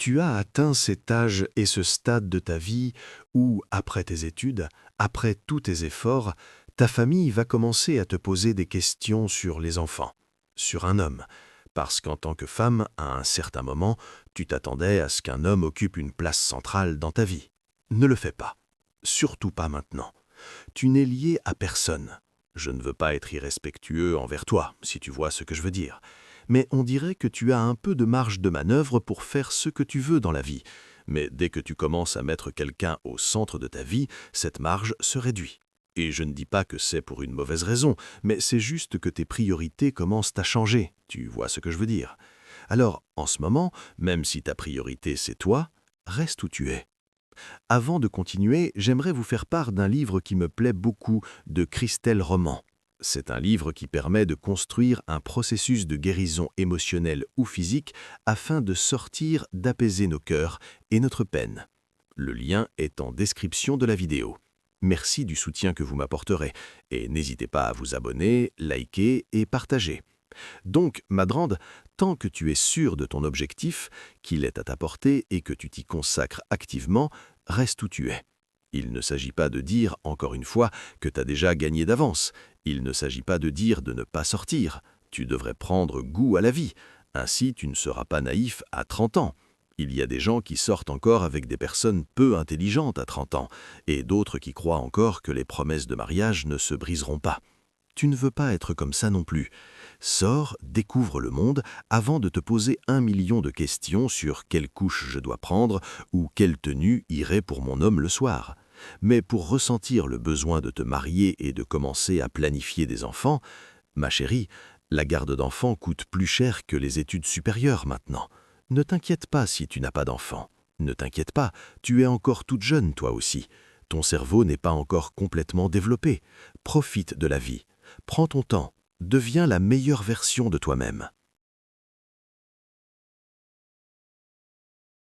Tu as atteint cet âge et ce stade de ta vie où, après tes études, après tous tes efforts, ta famille va commencer à te poser des questions sur les enfants, sur un homme, parce qu'en tant que femme, à un certain moment, tu t'attendais à ce qu'un homme occupe une place centrale dans ta vie. Ne le fais pas. Surtout pas maintenant. Tu n'es lié à personne. Je ne veux pas être irrespectueux envers toi, si tu vois ce que je veux dire. Mais on dirait que tu as un peu de marge de manœuvre pour faire ce que tu veux dans la vie. Mais dès que tu commences à mettre quelqu'un au centre de ta vie, cette marge se réduit. Et je ne dis pas que c'est pour une mauvaise raison, mais c'est juste que tes priorités commencent à changer. Tu vois ce que je veux dire? Alors, en ce moment, même si ta priorité c'est toi, reste où tu es. Avant de continuer, j'aimerais vous faire part d'un livre qui me plaît beaucoup, de Christelle Roman. C'est un livre qui permet de construire un processus de guérison émotionnelle ou physique afin de sortir, d'apaiser nos cœurs et notre peine. Le lien est en description de la vidéo. Merci du soutien que vous m'apporterez et n'hésitez pas à vous abonner, liker et partager. Donc, Madrand, tant que tu es sûr de ton objectif, qu'il est à ta portée et que tu t'y consacres activement, reste où tu es. Il ne s'agit pas de dire, encore une fois, que tu as déjà gagné d'avance. Il ne s'agit pas de dire de ne pas sortir. Tu devrais prendre goût à la vie. Ainsi, tu ne seras pas naïf à 30 ans. Il y a des gens qui sortent encore avec des personnes peu intelligentes à 30 ans, et d'autres qui croient encore que les promesses de mariage ne se briseront pas. Tu ne veux pas être comme ça non plus. Sors, découvre le monde avant de te poser 1 million de questions sur quelle couche je dois prendre ou quelle tenue irait pour mon homme le soir. Mais pour ressentir le besoin de te marier et de commencer à planifier des enfants, ma chérie, la garde d'enfants coûte plus cher que les études supérieures maintenant. Ne t'inquiète pas si tu n'as pas d'enfants. Ne t'inquiète pas, tu es encore toute jeune toi aussi. Ton cerveau n'est pas encore complètement développé. Profite de la vie. Prends ton temps. Deviens la meilleure version de toi-même.